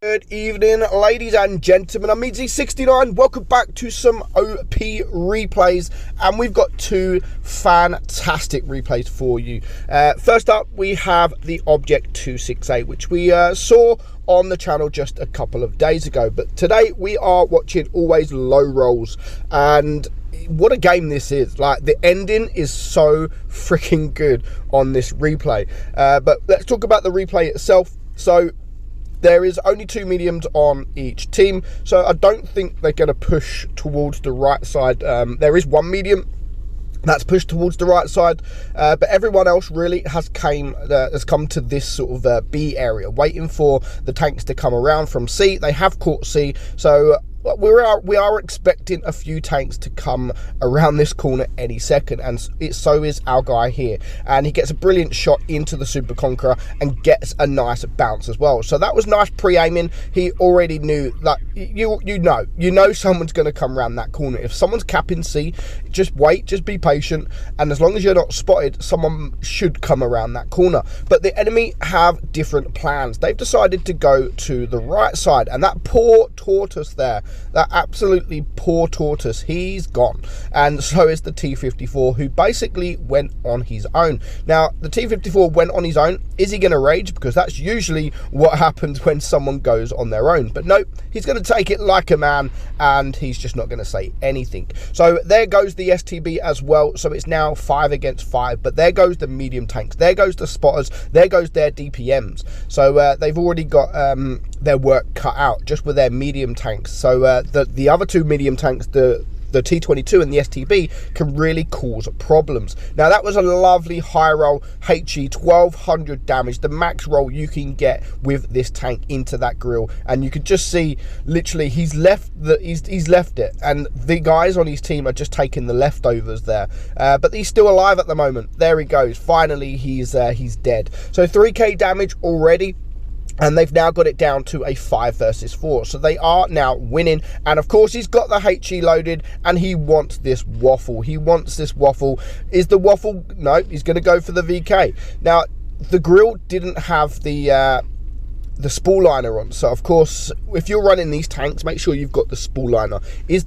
Good evening, ladies and gentlemen. I'm meadsyreplays. Welcome back to some OP replays, and we've got two fantastic replays for you. First up, we have the Object 268, which we saw on the channel just a couple of days ago. But today we are watching Always Low Rolls, and what a game this is. Like, the ending is so freaking good on this replay. But let's talk about the replay itself. So there is only two mediums on each team, so I don't think they're going to push towards the right side. There is one medium that's pushed towards the right side, but everyone else really has come to this sort of B area, waiting for the tanks to come around from C. They have caught C, so we are expecting a few tanks to come around this corner any second, and so is our guy here, and he gets a brilliant shot into the Super Conqueror and gets a nice bounce as well. So that was nice pre-aiming. He already knew that you know someone's going to come around that corner. If someone's capping C, just wait, just be patient, and as long as you're not spotted, someone should come around that corner. But the enemy have different plans. They've decided to go to the right side, and that poor tortoise there, that absolutely poor tortoise, he's gone, and so is the T-54, who basically went on his own. Now, the T-54 went on his own. Is he going to rage? Because that's usually what happens when someone goes on their own. But no, he's going to take it like a man, and he's just not going to say anything. So there goes the STB as well. So it's now 5 against 5, but there goes the medium tanks, there goes the spotters, there goes their DPMs. So they've already got their work cut out just with their medium tanks. So the other two medium tanks, the T22 and the STB, can really cause problems. Now, that was a lovely high roll HE, 1200 damage, the max roll you can get with this tank into that grill, and you could just see literally he's left it, and the guys on his team are just taking the leftovers there. But he's still alive at the moment. There he goes. Finally, he's dead. So 3k damage already, and they've now got it down to a 5 versus 4. So they are now winning. And of course, he's got the HE loaded, and he wants this waffle. He wants this waffle. Is the waffle? No, he's going to go for the VK. Now, the grill didn't have the spool liner on, so of course, if you're running these tanks, make sure you've got the spool liner.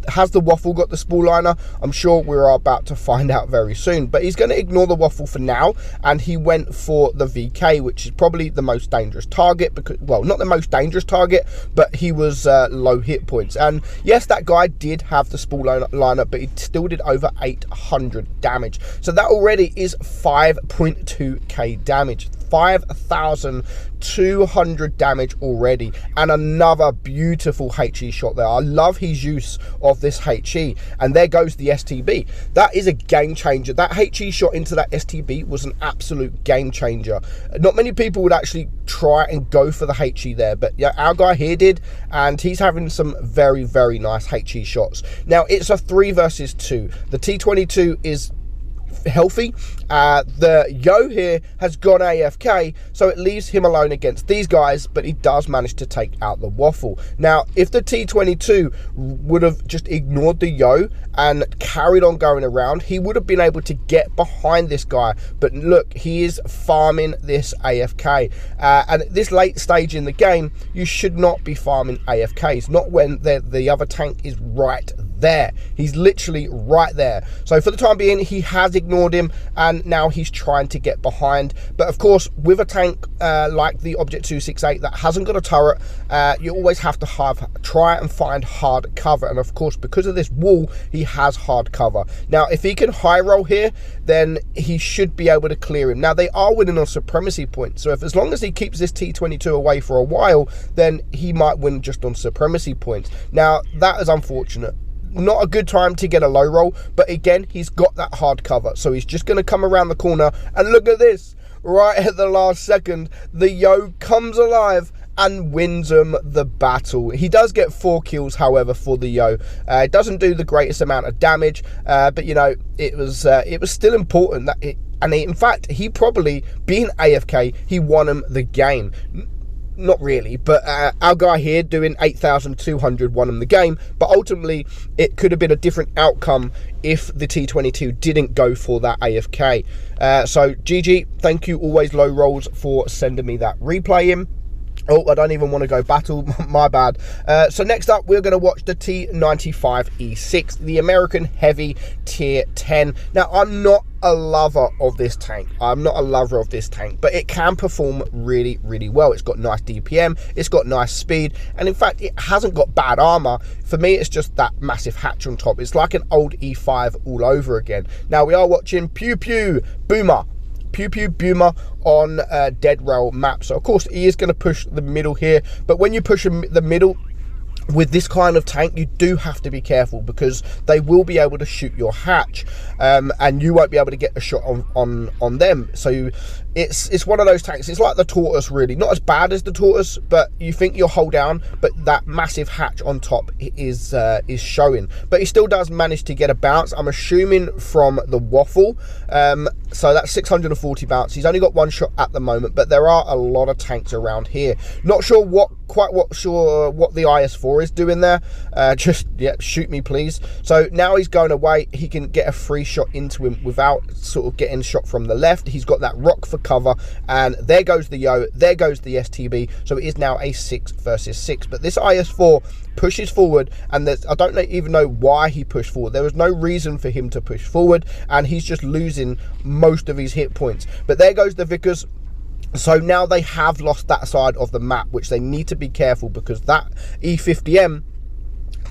Has the waffle got the spool liner? I'm sure we're about to find out very soon, but he's going to ignore the waffle for now, and he went for the VK, which is probably the most dangerous target, because, well, not the most dangerous target, but he was low hit points. And yes, that guy did have the spool liner, but he still did over 800 damage, so that already is 5.2k damage. 5,200 damage already, and another beautiful HE shot there. I love his use of this HE, and there goes the STB. That is a game changer. That HE shot into that STB was an absolute game changer. Not many people would actually try and go for the HE there, but yeah, our guy here did, and he's having some very, very nice HE shots. Now, it's a 3 versus 2. The T22 is healthy. The Yo here has gone AFK, so it leaves him alone against these guys, but he does manage to take out the waffle. Now, if the T22 would have just ignored the Yo and carried on going around, he would have been able to get behind this guy. But look, he is farming this AFK, and at this late stage in the game, you should not be farming AFKs, not when the other tank is right there. He's literally right there. So for the time being, he has ignored him, and now he's trying to get behind. But of course, with a tank like the Object 268 that hasn't got a turret, you always have to try and find hard cover. And of course, because of this wall, he has hard cover. Now, if he can high roll here, then he should be able to clear him. Now, they are winning on supremacy points, so as long as he keeps this T22 away for a while, then he might win just on supremacy points. Now, that is unfortunate. Not a good time to get a low roll, but again, he's got that hard cover, so he's just going to come around the corner, and look at this, right at the last second, the Yo comes alive and wins him the battle. He does get 4 kills, however, for the Yo. It doesn't do the greatest amount of damage, but you know, it was still important that in fact, he probably, being AFK, he won him the game. Not really, but our guy here doing 8,200 won him the game, but ultimately it could have been a different outcome if the T22 didn't go for that AFK. So GG, thank you Always Low Rolls for sending me that replay in. Oh, I don't even want to go battle. My bad. So next up, we're going to watch the T95E6, the American Heavy Tier 10. Now, I'm not a lover of this tank. But it can perform really, really well. It's got nice DPM, it's got nice speed, and in fact, it hasn't got bad armor. For me, it's just that massive hatch on top. It's like an old E5 all over again. Now, we are watching Pew Pew Boomer on dead rail map. So of course he is going to push the middle here, but when you push the middle with this kind of tank, you do have to be careful because they will be able to shoot your hatch, and you won't be able to get a shot on them. So it's one of those tanks. It's like the Tortoise, really. Not as bad as the Tortoise, but you think you'll hold down, but that massive hatch on top is showing. But he still does manage to get a bounce, I'm assuming from the waffle. So that's 640 bounce. He's only got one shot at the moment, but there are a lot of tanks around here. Not sure what the IS-4 is doing there. Shoot me please. So now he's going away. He can get a free shot into him without sort of getting shot from the left. He's got that rock for cover, and there goes the Yo, there goes the STB. So it is now a 6 versus 6. But this IS-4 pushes forward, and I don't even know why he pushed forward. There was no reason for him to push forward, and he's just losing most of his hit points. But there goes the Vickers. So now they have lost that side of the map, which they need to be careful, because that E50M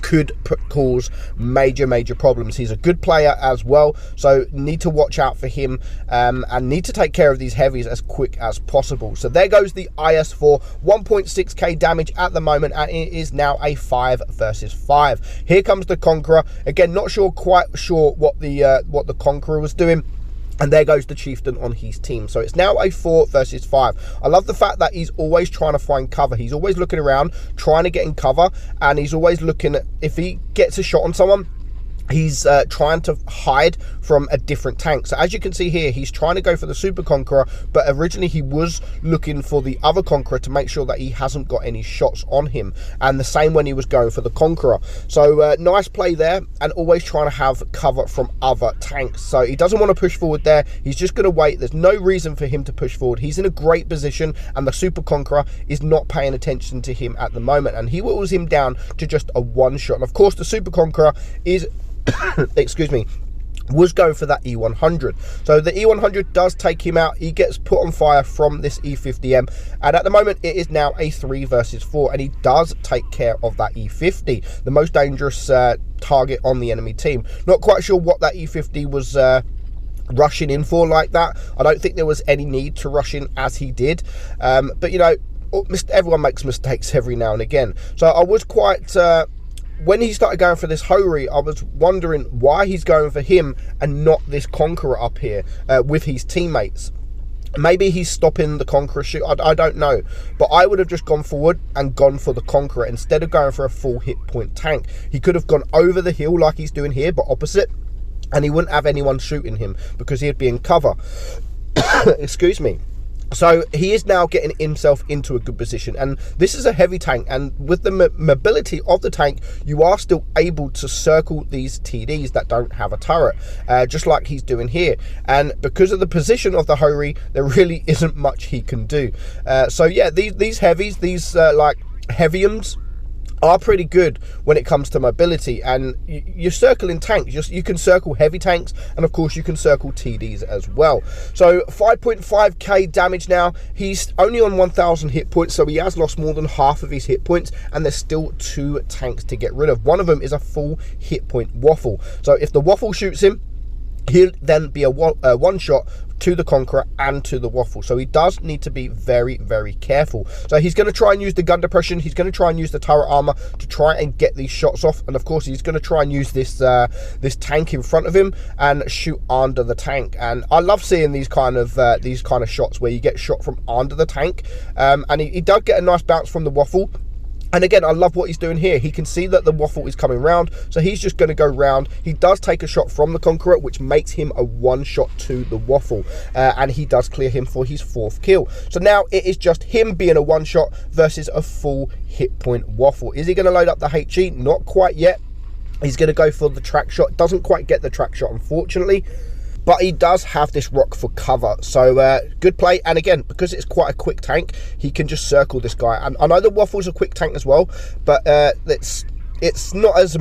could cause major problems. He's a good player as well, so need to watch out for him, and need to take care of these heavies as quick as possible. So there goes the IS-4, 1.6k damage at the moment, and it is now a 5 versus 5. Here comes the Conqueror again. Not quite sure what the Conqueror was doing. And there goes the Chieftain on his team. So it's now a 4 versus 5. I love the fact that he's always trying to find cover. He's always looking around, trying to get in cover. And he's always looking at, if he gets a shot on someone, he's trying to hide from a different tank. So as you can see here, he's trying to go for the Super Conqueror, but originally he was looking for the other Conqueror to make sure that he hasn't got any shots on him, and the same when he was going for the Conqueror. So nice play there, and always trying to have cover from other tanks. So he doesn't want to push forward there. He's just going to wait. There's no reason for him to push forward. He's in a great position, and the Super Conqueror is not paying attention to him at the moment, and he whittles him down to just a one shot. And of course the Super Conqueror is excuse me, was going for that E100. So the E100 does take him out. He gets put on fire from this E50M, and at the moment it is now a 3 versus 4, and he does take care of that E50, the most dangerous target on the enemy team. Not quite sure what that E50 was rushing in for like that. I don't think there was any need to rush in as he did, but you know, everyone makes mistakes every now and again. So I was quite when he started going for this Hori, I was wondering why he's going for him and not this Conqueror up here with his teammates. Maybe he's stopping the Conqueror shoot. I don't know. But I would have just gone forward and gone for the Conqueror instead of going for a full hit point tank. He could have gone over the hill like he's doing here, but opposite. And he wouldn't have anyone shooting him because he'd be in cover. Excuse me. So he is now getting himself into a good position, and this is a heavy tank, and with the mobility of the tank, you are still able to circle these TDs that don't have a turret, just like he's doing here. And because of the position of the Hori, there really isn't much he can do. So yeah, these heavies, these like heaviums, are pretty good when it comes to mobility, and you're circling tanks. You can circle heavy tanks, and of course you can circle TDs as well. So 5.5k damage now. He's only on 1,000 hit points, so he has lost more than half of his hit points, and there's still 2 tanks to get rid of. One of them is a full hit point waffle, so if the waffle shoots him, he'll then be a one shot to the Conqueror and to the waffle. So he does need to be very careful. So he's going to try and use the gun depression. He's going to try and use the turret armor to try and get these shots off, and of course he's going to try and use this this tank in front of him and shoot under the tank. And I love seeing these kind of shots where you get shot from under the tank, and he does get a nice bounce from the waffle. And again, I love what he's doing here. He can see that the waffle is coming round, so he's just going to go round. He does take a shot from the Conqueror, which makes him a one shot to the waffle, and he does clear him for his 4th kill. So now it is just him being a one shot versus a full hit point waffle. Is he going to load up the HE? Not quite yet. He's going to go for the track shot. Doesn't quite get the track shot, unfortunately. but he does have this rock for cover. So good play. And again, because it's quite a quick tank, he can just circle this guy. And I know the Waffle's a quick tank as well, but it's not as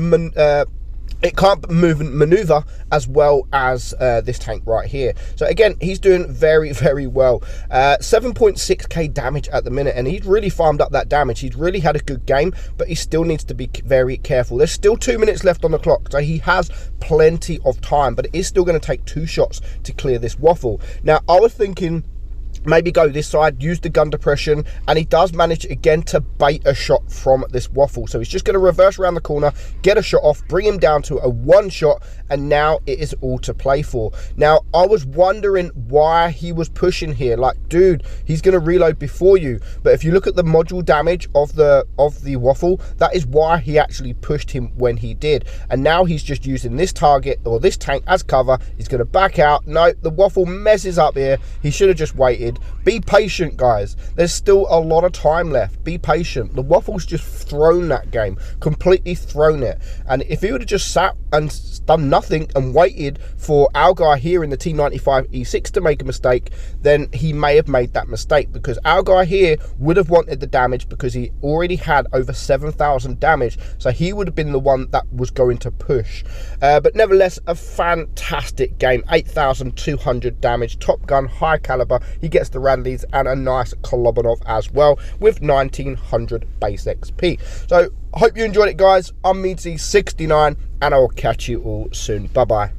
it can't move and maneuver as well as this tank right here. So again, he's doing very, very well. 7.6k damage at the minute, and he's really farmed up that damage. He's really had a good game, but he still needs to be very careful. There's still 2 minutes left on the clock, so he has plenty of time, but it is still going to take 2 shots to clear this Waffle. Now, I was thinking maybe go this side, use the gun depression, and he does manage again to bait a shot from this Waffle. So he's just going to reverse around the corner, get a shot off, bring him down to a 1 shot, and now it is all to play for. Now, I was wondering why he was pushing here. Like, dude, he's going to reload before you. But if you look at the module damage of the Waffle, that is why he actually pushed him when he did. And now he's just using this target or this tank as cover. He's going to back out. No, the Waffle messes up here. He should have just waited. Be patient, guys. There's still a lot of time left. Be patient. The Waffle's just thrown that game, completely thrown it. And if he would have just sat and done nothing and waited for our guy here in the T95 E6 to make a mistake, then he may have made that mistake, because our guy here would have wanted the damage because he already had over 7,000 damage. So he would have been the one that was going to push. But nevertheless, a fantastic game. 8,200 damage, top gun, high caliber. He gets the Radleys and a nice Kolobonov as well with 1900 base XP. So I hope you enjoyed it, guys. I'm meadsy69, and I will catch you all soon. Bye bye.